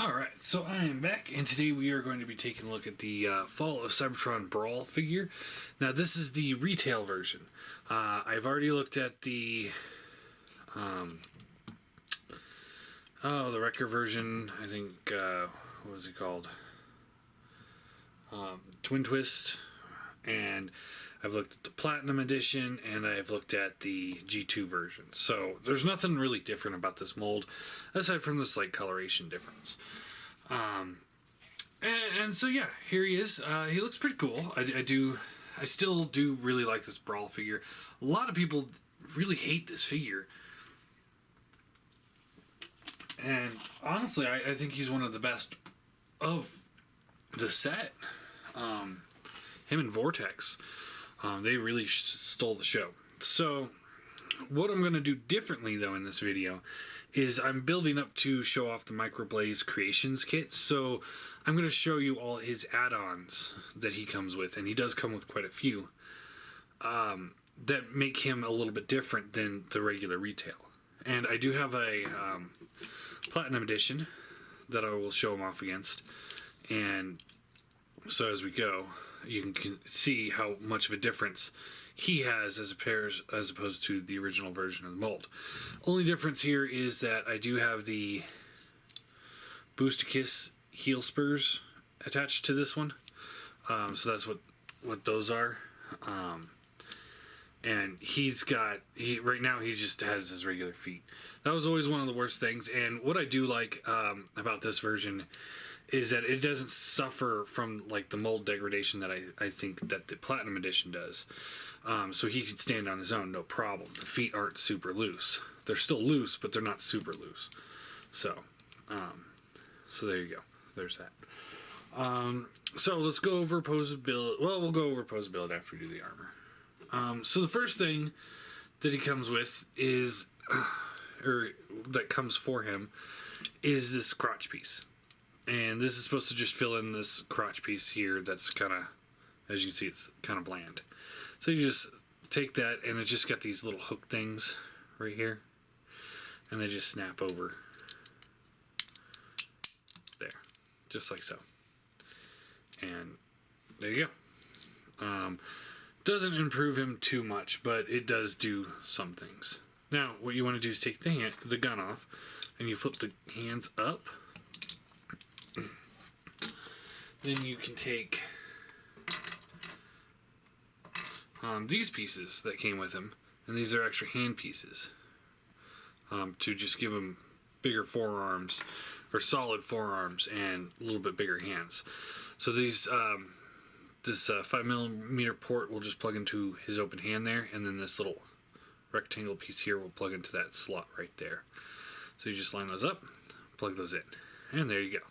Alright, so I am back, and today we are going to be taking a look at the Fall of Cybertron Brawl figure. Now, this is the retail version. I've already looked at the Wrecker version. I think, what was it called? Twin Twist. And I've looked at the Platinum Edition, and I've looked at the G2 version. So there's nothing really different about this mold, aside from this like coloration difference. And so yeah, here he is. He looks pretty cool. I still do really like this Brawl figure. A lot of people really hate this figure. And honestly, I think he's one of the best of the set. Him and Vortex. They really stole the show. So, what I'm going to do differently, though, in this video is I'm building up to show off the microbllaze creations kit. So, I'm going to show you all his add-ons that he comes with, and he does come with quite a few, that make him a little bit different than the regular retail. And I do have a Platinum Edition that I will show him off against. And so as we go, you can see how much of a difference he has as opposed to the original version of the mold. Only difference here is that I do have the Boosticus heel spurs attached to this one. So that's what those are. And right now he just has his regular feet. That was always one of the worst things. And what I do like about this version is that it doesn't suffer from like the mold degradation that I think that the Platinum Edition does. So he can stand on his own, no problem. The feet aren't super loose. They're still loose, but they're not super loose. So there you go. There's that. So let's go over posability. Well, we'll go over posability after we do the armor. So the first thing that he comes with is, or that comes for him, is this crotch piece. And this is supposed to just fill in this crotch piece here that's kind of, as you can see, it's kind of bland. So you just take that, and it's just got these little hook things right here. And they just snap over there, just like so. And there you go. Doesn't improve him too much, but it does do some things. Now, what you want to do is take the gun off, and you flip the hands up. Then you can take these pieces that came with him, and these are extra hand pieces to just give him bigger forearms, or solid forearms, and a little bit bigger hands. So these this 5mm port will just plug into his open hand there, and then this little rectangle piece here will plug into that slot right there. So you just line those up, plug those in, and there you go.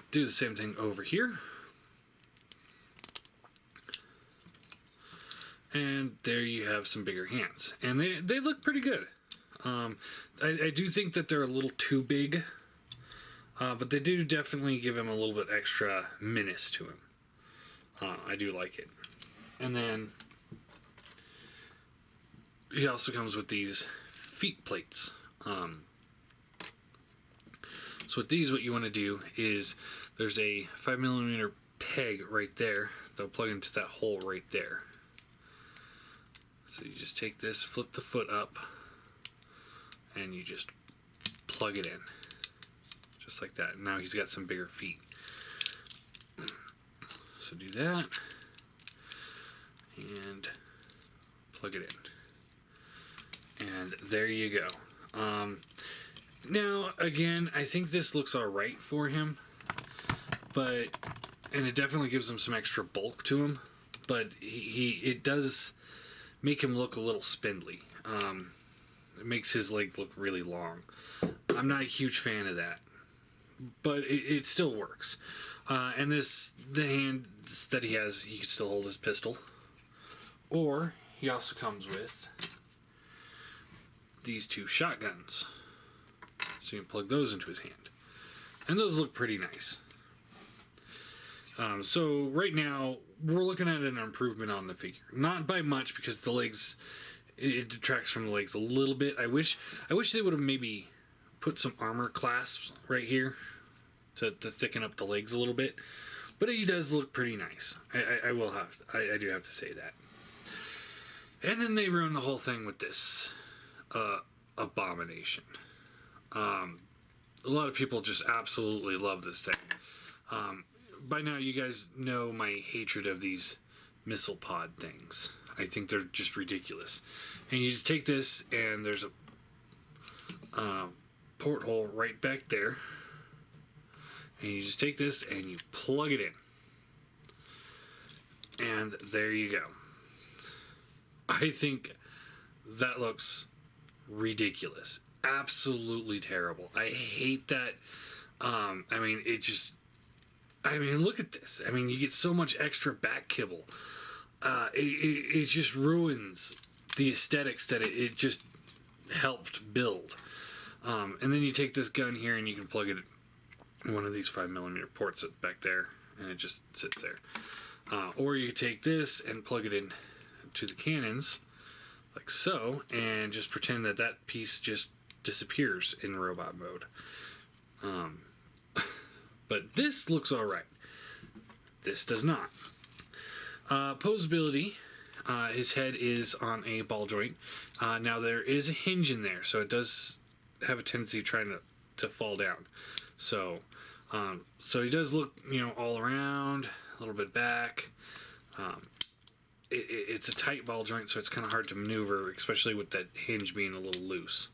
Do the same thing over here. And there you have some bigger hands. And they look pretty good. I do think that they're a little too big. But they do definitely give him a little bit extra menace to him. I do like it. And then he also comes with these feet plates. So with these, what you want to do is there's a 5mm peg right there that'll plug into that hole right there. So you just take this, flip the foot up, and you just plug it in. Just like that. Now he's got some bigger feet. So do that, and plug it in. And there you go. Now, again, I think this looks alright for him, and it definitely gives him some extra bulk to him, but it does make him look a little spindly. It makes his leg look really long. I'm not a huge fan of that, but it still works. And the hands that he has, he can still hold his pistol, or he also comes with these two shotguns. So you can plug those into his hand. And those look pretty nice. So right now, we're looking at an improvement on the figure. Not by much, because the legs, it detracts from the legs a little bit. I wish they would have maybe put some armor clasps right here to thicken up the legs a little bit. But he does look pretty nice. I do have to say that. And then they ruin the whole thing with this abomination. A lot of people just absolutely love this thing. By now, you guys know my hatred of these missile pod things. I think they're just ridiculous. And you just take this, and there's a porthole right back there. And you just take this and you plug it in. And there you go. I think that looks ridiculous. Absolutely terrible. I hate that. Look at this. I mean, you get so much extra back kibble. It just ruins the aesthetics that it just helped build. And then you take this gun here and you can plug it in one of these 5mm ports back there, and it just sits there. Or you take this and plug it in to the cannons, like so, and just pretend that that piece just disappears in robot mode. But this looks alright. This does not. Posability. His head is on a ball joint. Now there is a hinge in there, so it does have a tendency of trying to fall down. So he does look, all around, a little bit back. It's a tight ball joint, so it's kind of hard to maneuver, especially with that hinge being a little loose.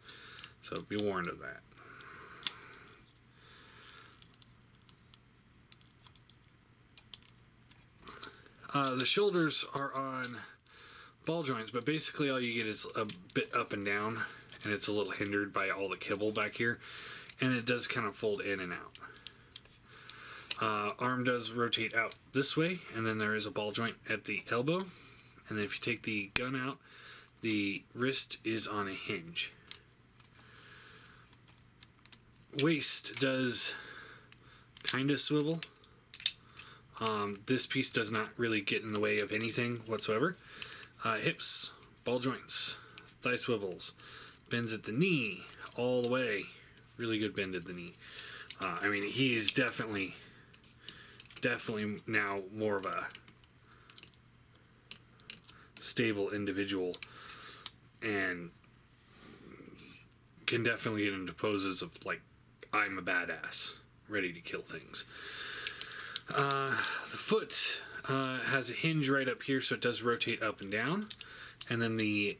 So be warned of that. The shoulders are on ball joints, but basically all you get is a bit up and down, and it's a little hindered by all the kibble back here, and it does kind of fold in and out. Arm does rotate out this way, and then there is a ball joint at the elbow, and then if you take the gun out, the wrist is on a hinge. Waist does kind of swivel. This piece does not really get in the way of anything whatsoever. Hips, ball joints, thigh swivels, bends at the knee all the way. Really good bend at the knee. He is definitely now more of a stable individual and can definitely get into poses of like, I'm a badass, ready to kill things. The foot has a hinge right up here, so it does rotate up and down, and then the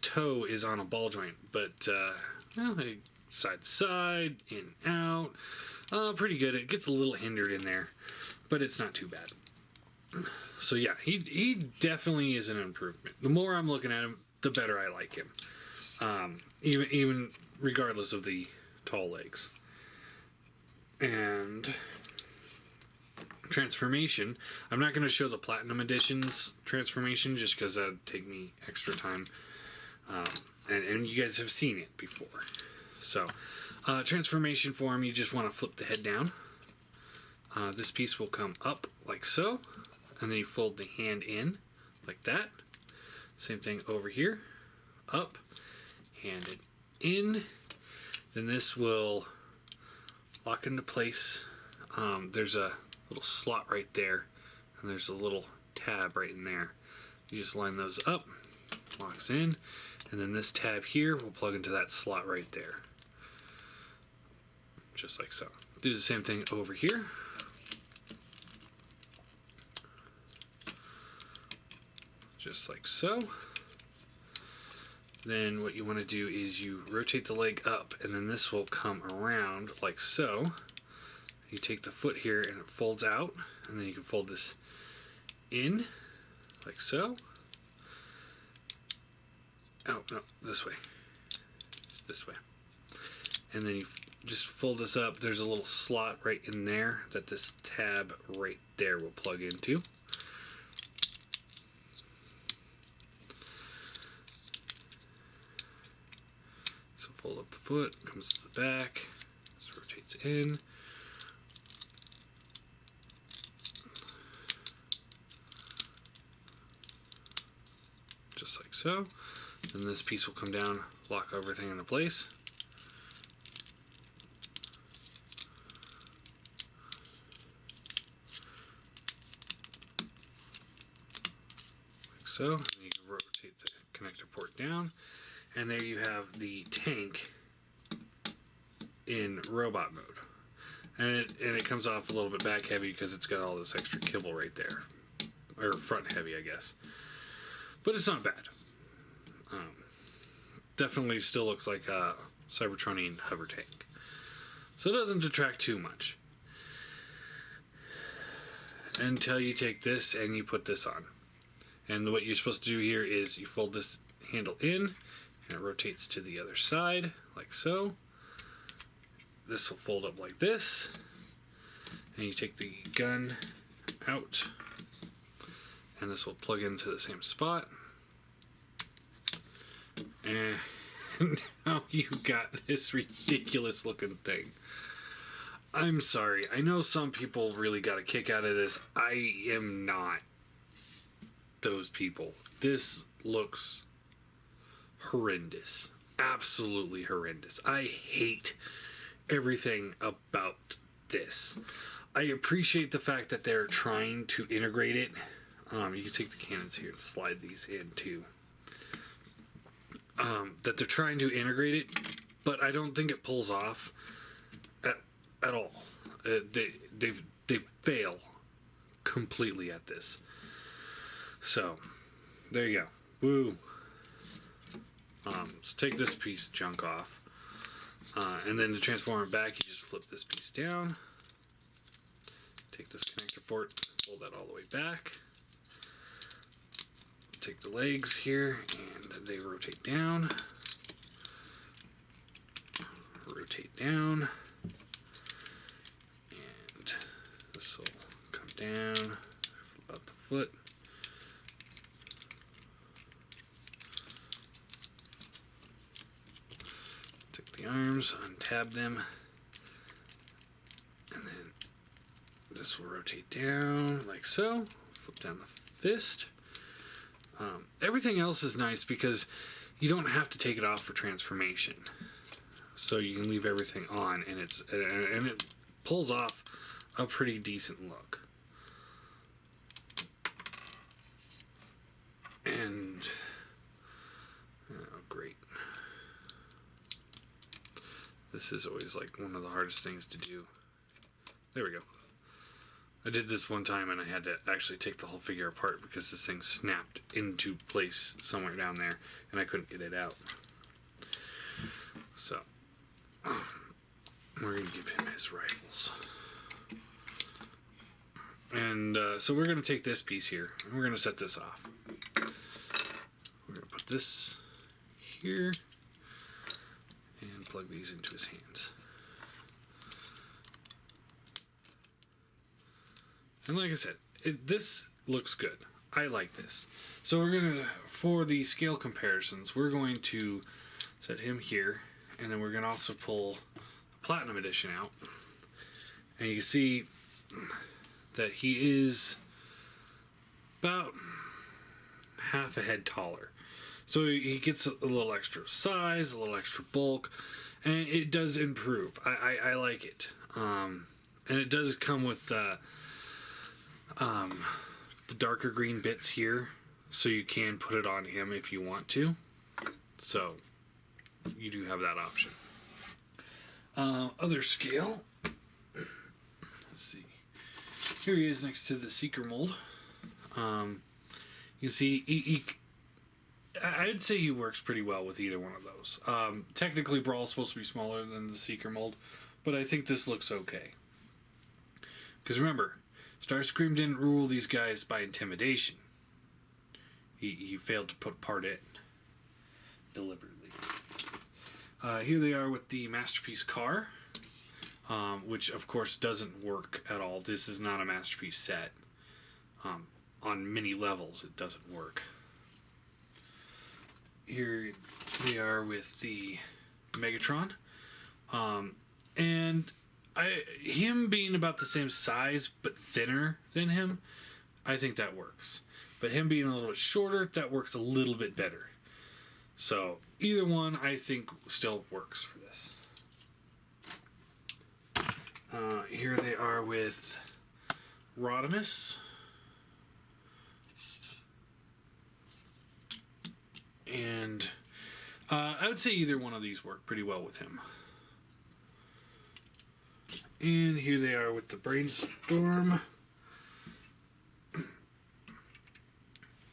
toe is on a ball joint, but side to side, in, out, pretty good. It gets a little hindered in there, but it's not too bad. So yeah, he definitely is an improvement. The more I'm looking at him, the better I like him, even regardless of the tall legs. And transformation, I'm not going to show the Platinum Edition's transformation just because that would take me extra time, and you guys have seen it before. So transformation form, you just want to flip the head down. This piece will come up like so, and then you fold the hand in like that. Same thing over here, up, hand it in, then this will lock into place. There's a little slot right there, and there's a little tab right in there. You just line those up, locks in, and then this tab here will plug into that slot right there, just like so. Do the same thing over here. Just like so. Then what you want to do is you rotate the leg up, and then this will come around like so. You take the foot here and it folds out, and then you can fold this in like so. Oh, no, this way. It's this way. And then you just fold this up. There's a little slot right in there that this tab right there will plug into. So fold up the foot, comes to the back, this rotates in. Just like so. Then this piece will come down, lock everything into place. so. And you can rotate the connector port down, and there you have the tank in robot mode. And it comes off a little bit back heavy because it's got all this extra kibble right there. Or front heavy, I guess. But it's not bad. Definitely still looks like a Cybertronian hover tank. So it doesn't detract too much. Until you take this and you put this on. And what you're supposed to do here is you fold this handle in, and it rotates to the other side, like so. This will fold up like this, and you take the gun out, and this will plug into the same spot. And now you got this ridiculous looking thing. I'm sorry. I know some people really got a kick out of this. I am not those people. This looks horrendous. Absolutely horrendous. I hate everything about this. I appreciate the fact that they're trying to integrate it. You can take the cannons here and slide these in too. That they're trying to integrate it, but I don't think it pulls off at all. They fail completely at this. So there you go. Woo. Let's take this piece of junk off. And then to transform it back, you just flip this piece down. Take this connector port, fold that all the way back. Take the legs here, and they rotate down. Rotate down. And this will come down, flip out the foot. Take the arms, untab them, and then this will rotate down like so. Flip down the fist. Everything else is nice because you don't have to take it off for transformation, so you can leave everything on, and it pulls off a pretty decent look. And oh, great. This is always like one of the hardest things to do. There we go. I did this one time and I had to actually take the whole figure apart because this thing snapped into place somewhere down there and I couldn't get it out. So, we're going to give him his rifles. And so we're going to take this piece here and we're going to set this off. We're going to put this here and plug these into his hands. And like I said, this looks good. I like this. So we're going to, for the scale comparisons, we're going to set him here. And then we're going to also pull the Platinum Edition out. And you can see that he is about half a head taller. So he gets a little extra size, a little extra bulk. And it does improve. I like it. And it does come with the darker green bits here, so you can put it on him if you want to. So you do have that option. Other scale. Let's see. Here he is next to the Seeker mold. You can see I'd say he works pretty well with either one of those. Technically, Brawl's supposed to be smaller than the Seeker mold, but I think this looks okay. Because remember, Starscream didn't rule these guys by intimidation. He failed to put part in deliberately. Here they are with the Masterpiece car, which of course doesn't work at all. This is not a Masterpiece set. On many levels, it doesn't work. Here they are with the Megatron, and him being about the same size but thinner than him, I think that works. But him being a little bit shorter, that works a little bit better. So either one, I think, still works for this. Here they are with Rodimus. And I would say either one of these work pretty well with him. And here they are with the brainstorm.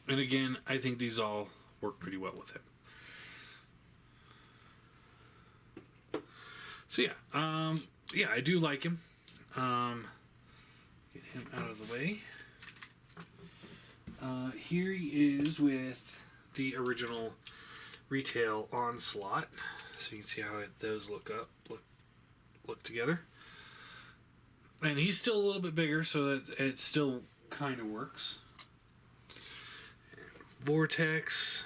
And again, I think these all work pretty well with him. So yeah, I do like him. Get him out of the way. Here he is with the original retail Onslaught, so you can see how those look together. And he's still a little bit bigger, so that it still kind of works. And Vortex.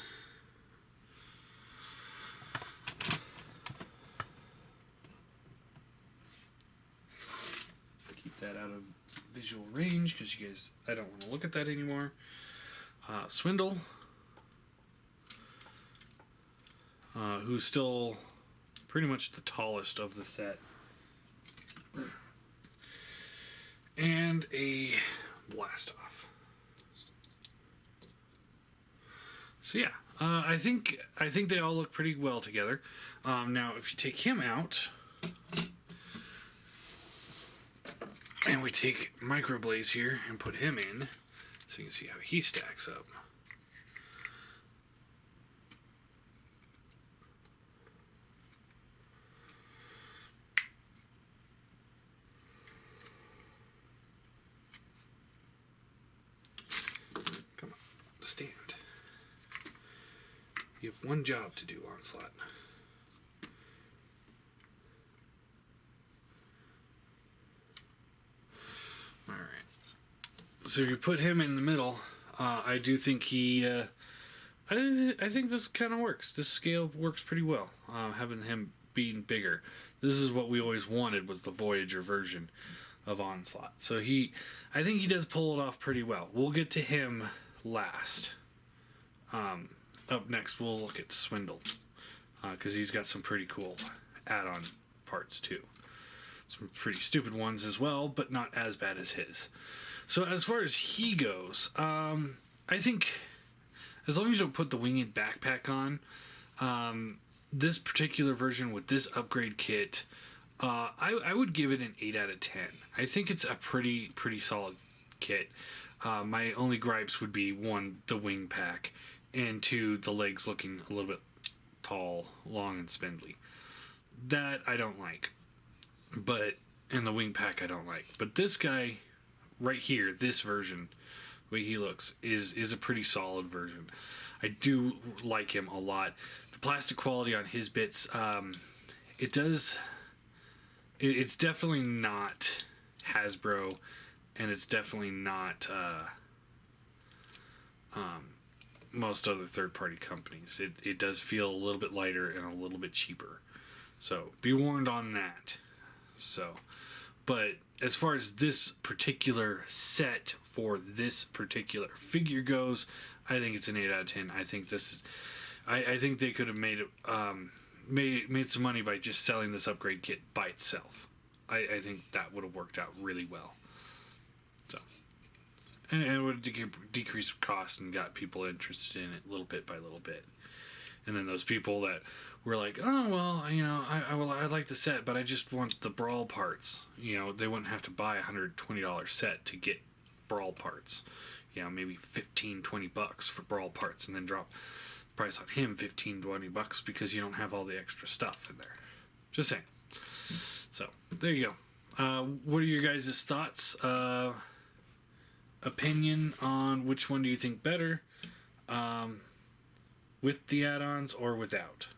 Keep that out of visual range because you guys, I don't want to look at that anymore. Swindle, who's still pretty much the tallest of the set, and a blast off. So yeah, I think they all look pretty well together. Now, if you take him out, and we take microbllaze here and put him in, so you can see how he stacks up. Come on, stand. You have one job to do, Onslaught. Alright. So if you put him in the middle, I do think he... I think this kind of works. This scale works pretty well, having him being bigger. This is what we always wanted, was the Voyager version of Onslaught. So I think he does pull it off pretty well. We'll get to him last. Up next, we'll look at Swindle, because he's got some pretty cool add-on parts too. Some pretty stupid ones as well, but not as bad as his. So as far as he goes, I think as long as you don't put the winged backpack on, this particular version with this upgrade kit, I would give it an 8 out of 10. I think it's a pretty solid kit. My only gripes would be, 1, the wing pack, and 2, the legs looking a little bit tall, long, and spindly. That I don't like. And the wing pack I don't like. But this guy right here, this version, the way he looks, is a pretty solid version. I do like him a lot. The plastic quality on his bits, it's definitely not Hasbro, and it's definitely not most other third-party companies. It does feel a little bit lighter and a little bit cheaper. So be warned on that. So, but as far as this particular set for this particular figure goes, I think it's an 8 out of 10. I think this is, I think they could have made some money by just selling this upgrade kit by itself. I think that would have worked out really well. So, and it would have decreased cost and got people interested in it little bit by little bit. And then those people that were like, oh, well, I like the set, but I just want the Brawl parts. They wouldn't have to buy a $120 set to get Brawl parts. Maybe $15-20 for Brawl parts, and then drop the price on him $15-20 because you don't have all the extra stuff in there. Just saying. So, there you go. What are your guys' thoughts? Opinion on which one do you think better? With the add-ons or without?